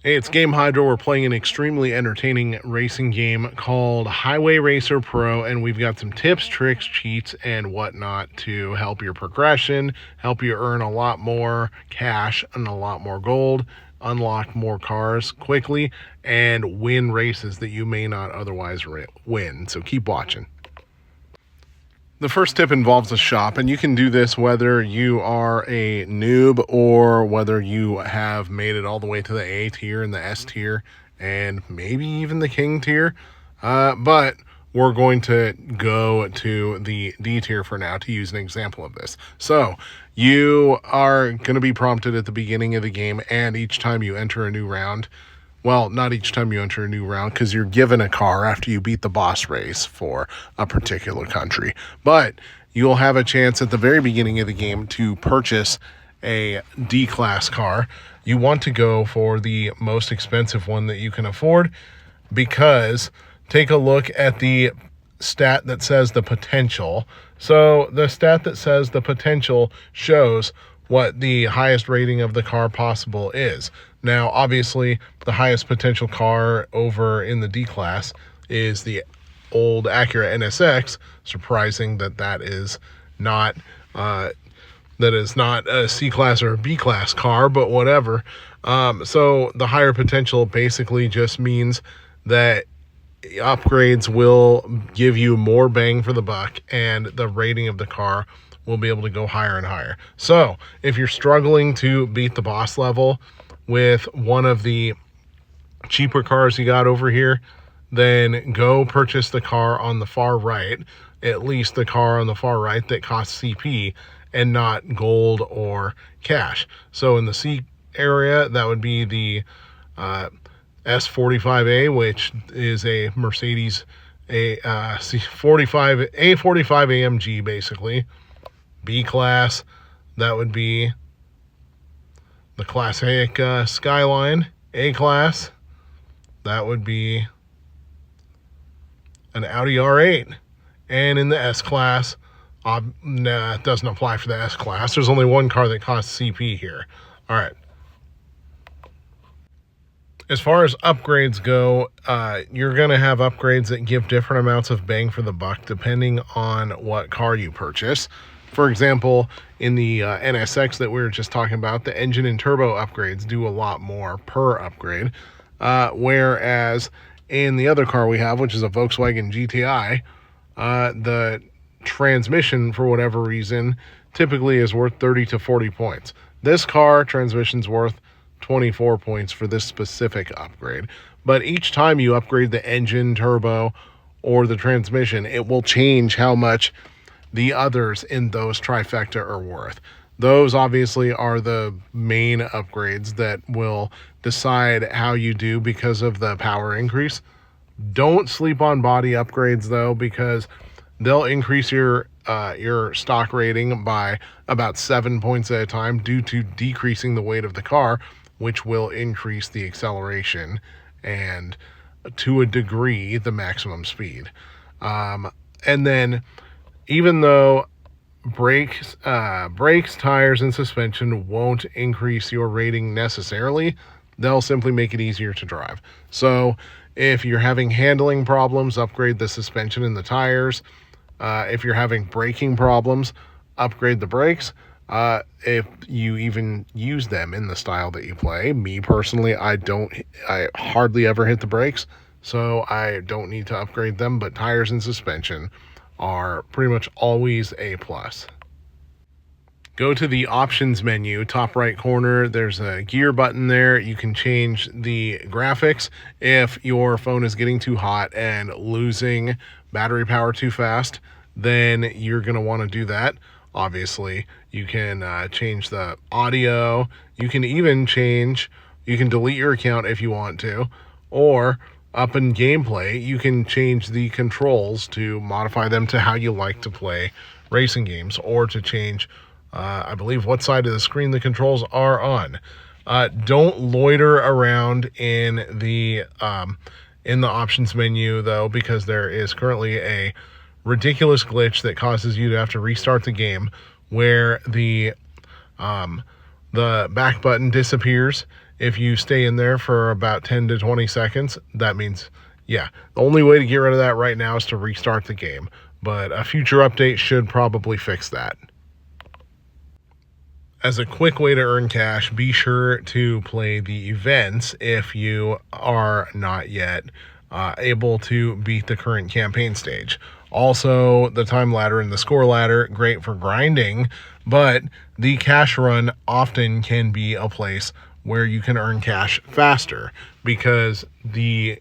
Hey, it's Game Hydro. We're playing an extremely entertaining racing game called Highway Racer Pro, and we've got some tips, tricks, cheats, and whatnot to help your progression, help you earn a lot more cash and a lot more gold, unlock more cars quickly, and win races that you may not otherwise win. So keep watching. The first tip involves a shop, and you can do this whether you are a noob or whether you have made it all the way to the A tier and the S tier and maybe even the King tier. But we're going to go to the D tier for now to use an example of this. So you are going to be prompted at the beginning of the game, and each time you enter a new round, well, not each time you enter a new round because you're given a car after you beat the boss race for a particular country. But you'll have a chance at the very beginning of the game to purchase a D-class car. You want to go for the most expensive one that you can afford because take a look at the stat that says the potential. So the stat that says the potential shows what the highest rating of the car possible is. Now, obviously, the highest potential car over in the D class is the old Acura NSX. Surprising that that is not a C class or a B class car, but whatever. So the higher potential basically just means that upgrades will give you more bang for the buck, and the rating of the car will be able to go higher and higher. So if you're struggling to beat the boss level with one of the cheaper cars you got over here, then go purchase the car on the far right, at least the car on the far right that costs CP and not gold or cash. So in the C area, that would be the S45A, which is a Mercedes A45 AMG basically. B class, that would be the classic Skyline. A class, that would be an Audi R8. And in the S class, it doesn't apply for the S class. There's only one car that costs CP here. All right. As far as upgrades go, you're going to have upgrades that give different amounts of bang for the buck depending on what car you purchase. For example, in the NSX that we were just talking about, the engine and turbo upgrades do a lot more per upgrade. Whereas in the other car we have, which is a Volkswagen GTI, the transmission, for whatever reason, typically is worth 30 to 40 points. This car, transmission's worth 24 points for this specific upgrade. But each time you upgrade the engine, turbo, or the transmission, it will change how much the others in those trifecta are worth. Those obviously are the main upgrades that will decide how you do because of the power increase. Don't sleep on body upgrades though, because they'll increase your stock rating by about 7 points at a time due to decreasing the weight of the car, which will increase the acceleration and to a degree the maximum speed. And then even though brakes, tires, and suspension won't increase your rating necessarily, they'll simply make it easier to drive. So if you're having handling problems, upgrade the suspension and the tires. If you're having braking problems, upgrade the brakes. If you even use them in the style that you play. Me personally, I hardly ever hit the brakes, so I don't need to upgrade them, but tires and suspension are pretty much always A+. Go to the options menu, top right corner. There's a gear button there. You can change the graphics if your phone is getting too hot and losing battery power too fast. Then you're going to want to do that. Obviously, you can change the audio. You can delete your account if you want to, or up in gameplay, you can change the controls to modify them to how you like to play racing games, or to change, I believe, what side of the screen the controls are on. Don't loiter around in the options menu, though, because there is currently a ridiculous glitch that causes you to have to restart the game, where the back button disappears If you stay in there for about 10 to 20 seconds, that means, yeah, the only way to get rid of that right now is to restart the game. But a future update should probably fix that. As a quick way to earn cash, be sure to play the events if you are not yet able to beat the current campaign stage. Also, the time ladder and the score ladder, great for grinding, but the cash run often can be a place where you can earn cash faster, because the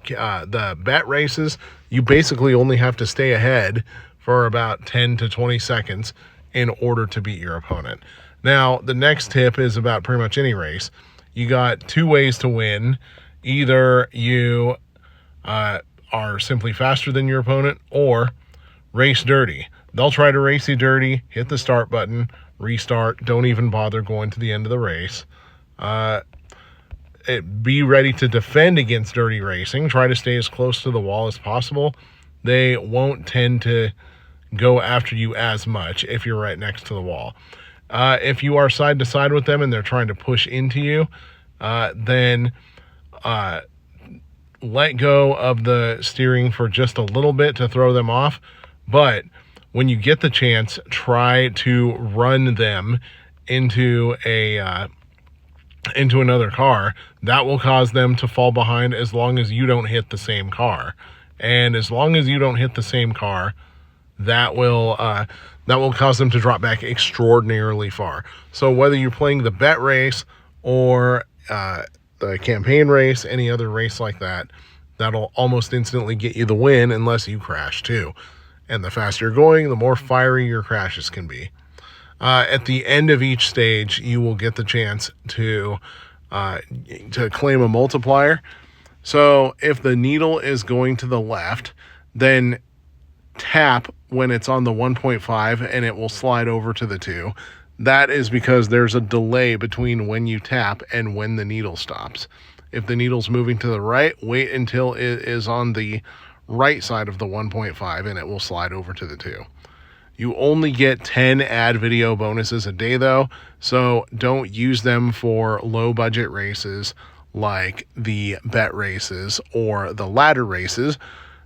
bet races, you basically only have to stay ahead for about 10 to 20 seconds in order to beat your opponent. Now, the next tip is about pretty much any race. You got two ways to win. Either you are simply faster than your opponent, or race dirty. They'll try to race you dirty, hit the start button, restart, don't even bother going to the end of the race. Be ready to defend against dirty racing. Try to stay as close to the wall as possible. They won't tend to go after you as much if you're right next to the wall. If you are side to side with them and they're trying to push into you, then let go of the steering for just a little bit to throw them off. But when you get the chance, try to run them into another car. That will cause them to fall behind as long as you don't hit the same car. And as long as you don't hit the same car, that will cause them to drop back extraordinarily far. So whether you're playing the bet race or the campaign race, any other race like that, that'll almost instantly get you the win unless you crash too. And the faster you're going, the more fiery your crashes can be. At the end of each stage, you will get the chance to claim a multiplier. So if the needle is going to the left, then tap when it's on the 1.5 and it will slide over to the 2. That is because there's a delay between when you tap and when the needle stops. If the needle's moving to the right, wait until it is on the right side of the 1.5 and it will slide over to the 2. You only get 10 ad video bonuses a day though, so don't use them for low budget races like the bet races or the ladder races.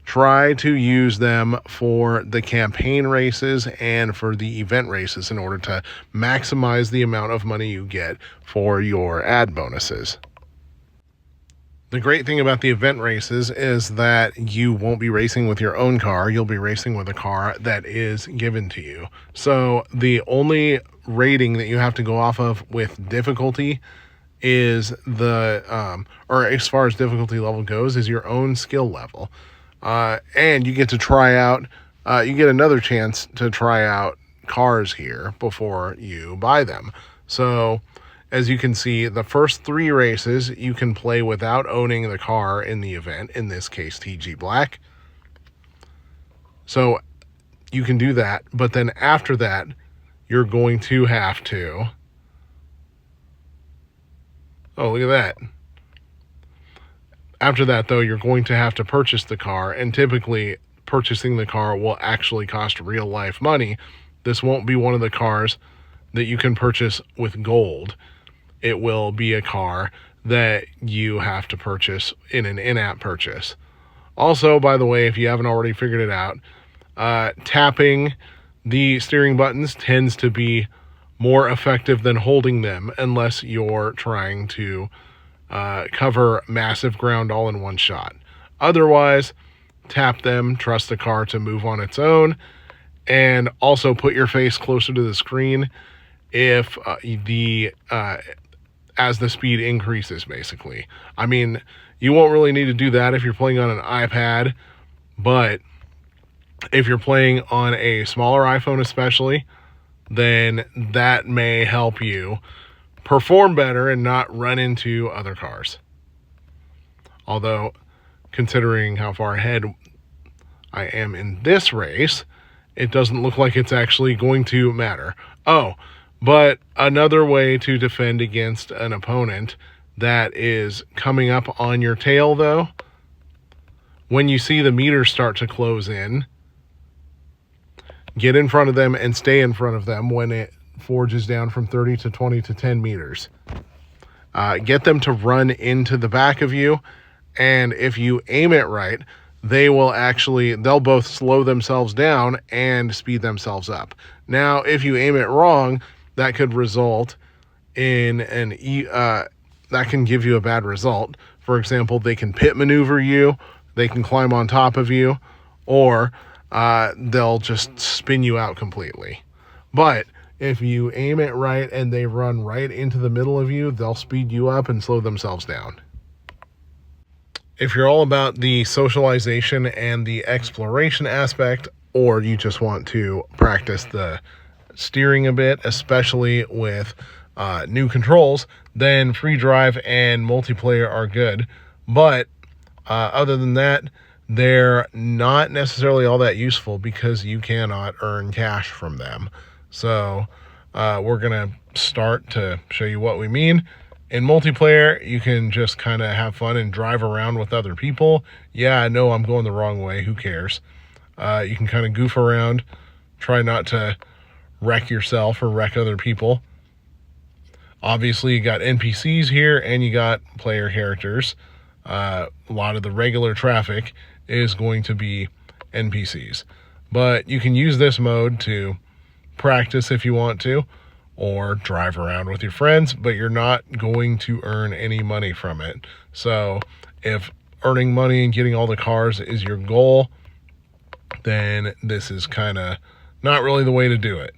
Try to use them for the campaign races and for the event races in order to maximize the amount of money you get for your ad bonuses. The great thing about the event races is that you won't be racing with your own car. You'll be racing with a car that is given to you. So the only rating that you have to go off of with difficulty is or as far as difficulty level goes, is your own skill level. And you get to try out, you get another chance to try out cars here before you buy them. So as you can see, the first 3 races you can play without owning the car in the event, in this case TG Black. So you can do that, but then after that, you're going to have to... Oh, look at that. After that, though, you're going to have to purchase the car, and typically purchasing the car will actually cost real life money. This won't be one of the cars that you can purchase with gold. It will be a car that you have to purchase in an in-app purchase. Also, by the way, if you haven't already figured it out, tapping the steering buttons tends to be more effective than holding them unless you're trying to cover massive ground all in one shot. Otherwise, tap them, trust the car to move on its own, and also put your face closer to the screen if as the speed increases, basically. I mean, you won't really need to do that if you're playing on an iPad, but if you're playing on a smaller iPhone especially, then that may help you perform better and not run into other cars. Although, considering how far ahead I am in this race, it doesn't look like it's actually going to matter. Oh, but another way to defend against an opponent that is coming up on your tail, though, when you see the meters start to close in, get in front of them and stay in front of them when it forges down from 30 to 20 to 10 meters. get them to run into the back of you, and if you aim it right, they'll both slow themselves down and speed themselves up. Now, if you aim it wrong, that could result in that can give you a bad result. For example, they can pit maneuver you, they can climb on top of you, or they'll just spin you out completely. But if you aim it right and they run right into the middle of you, they'll speed you up and slow themselves down. If you're all about the socialization and the exploration aspect, or you just want to practice the steering a bit, especially with new controls, then free drive and multiplayer are good. But other than that, they're not necessarily all that useful because you cannot earn cash from them. So we're going to start to show you what we mean. In multiplayer, you can just kind of have fun and drive around with other people. Yeah, I know I'm going the wrong way. Who cares? You can kind of goof around, try not to wreck yourself or wreck other people. Obviously, you got NPCs here and you got player characters. A lot of the regular traffic is going to be NPCs. But you can use this mode to practice if you want to, or drive around with your friends, but you're not going to earn any money from it. So if earning money and getting all the cars is your goal, then this is kind of not really the way to do it.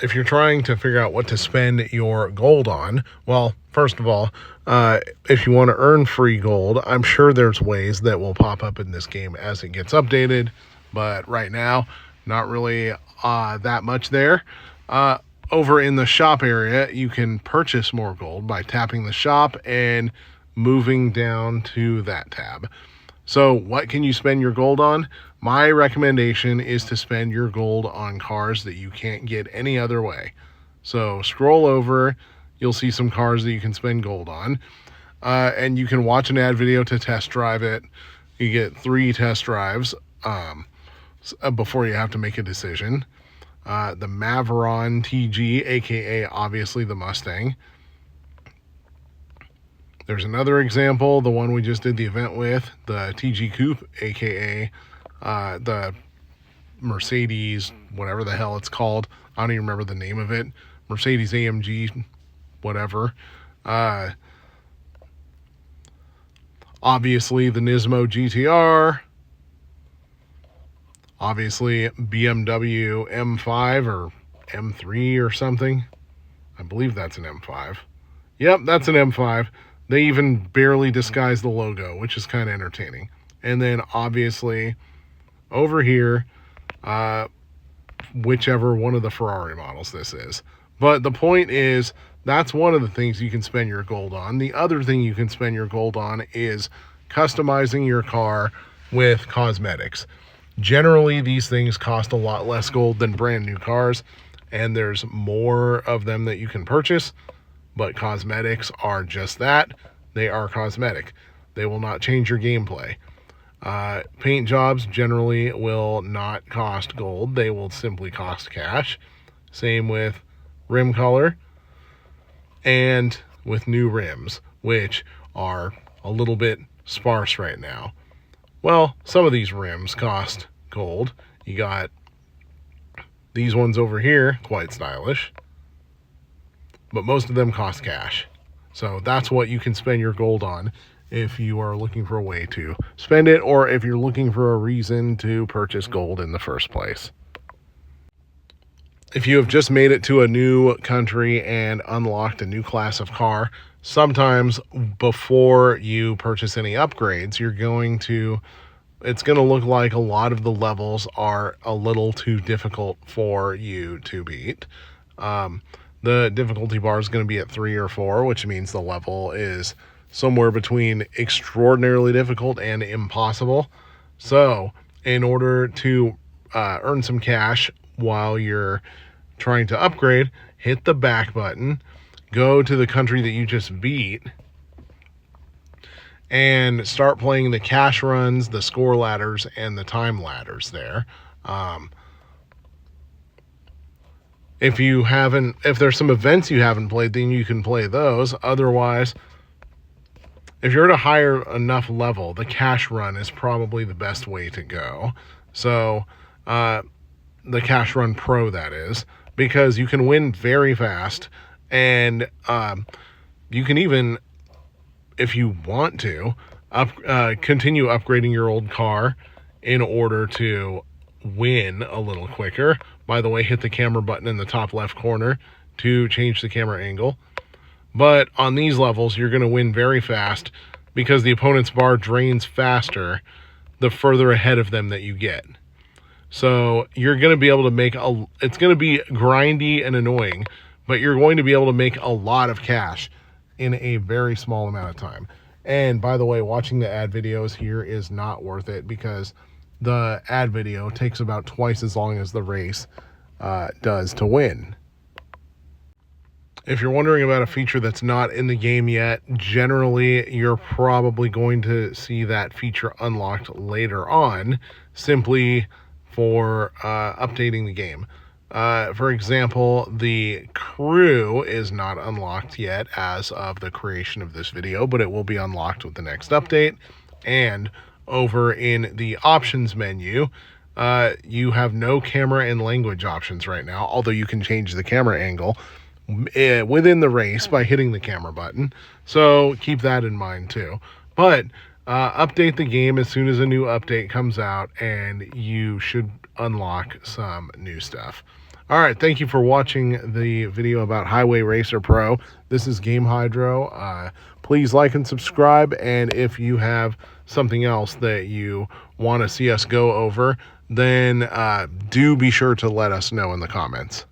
If you're trying to figure out what to spend your gold on, well, first of all, if you want to earn free gold, I'm sure there's ways that will pop up in this game as it gets updated, but right now, not really that much there. Over in the shop area, you can purchase more gold by tapping the shop and moving down to that tab. So what can you spend your gold on? My recommendation is to spend your gold on cars that you can't get any other way. So scroll over, you'll see some cars that you can spend gold on. And you can watch an ad video to test drive it. You get 3 test drives before you have to make a decision. The Maveron TG, aka obviously the Mustang. There's another example, the one we just did the event with, the TG Coupe, aka the Mercedes, whatever the hell it's called. I don't even remember the name of it. Mercedes AMG, whatever. Obviously the Nismo GTR. Obviously BMW M5 or M3 or something. I believe that's an M5. Yep, that's an M5. They even barely disguise the logo, which is kind of entertaining. And then obviously over here, whichever one of the Ferrari models this is. But the point is, that's one of the things you can spend your gold on. The other thing you can spend your gold on is customizing your car with cosmetics. Generally, these things cost a lot less gold than brand new cars, and there's more of them that you can purchase. But cosmetics are just that. They are cosmetic. They will not change your gameplay. Paint jobs generally will not cost gold. They will simply cost cash. Same with rim color and with new rims, which are a little bit sparse right now. Well, some of these rims cost gold. You got these ones over here, quite stylish, but most of them cost cash. So that's what you can spend your gold on if you are looking for a way to spend it, or if you're looking for a reason to purchase gold in the first place. If you have just made it to a new country and unlocked a new class of car, sometimes before you purchase any upgrades, it's going to look like a lot of the levels are a little too difficult for you to beat. The difficulty bar is going to be at 3 or 4, which means the level is somewhere between extraordinarily difficult and impossible. So in order to earn some cash while you're trying to upgrade, hit the back button, go to the country that you just beat, and start playing the cash runs, the score ladders, and the time ladders there. If there's some events you haven't played, then you can play those. Otherwise, if you're at a higher enough level, the cash run is probably the best way to go. So, the Cash Run Pro, that is, because you can win very fast, and you can even, if you want to, continue upgrading your old car in order to win a little quicker. By the way, hit the camera button in the top left corner to change the camera angle. But on these levels, you're going to win very fast because the opponent's bar drains faster the further ahead of them that you get. So you're going to be able to make it's going to be grindy and annoying, but you're going to be able to make a lot of cash in a very small amount of time. And by the way, watching the ad videos here is not worth it because the ad video takes about twice as long as the race does to win. If you're wondering about a feature that's not in the game yet, generally you're probably going to see that feature unlocked later on, simply for updating the game. For example, the crew is not unlocked yet as of the creation of this video, but it will be unlocked with the next update. And over in the options menu, you have no camera and language options right now, although you can change the camera angle within the race by hitting the camera button. So keep that in mind too. But update the game as soon as a new update comes out, and you should unlock some new stuff. All right, thank you for watching the video about Highway Racer Pro. This is Game Hydro. Please like and subscribe, and if you have something else that you want to see us go over, then do be sure to let us know in the comments.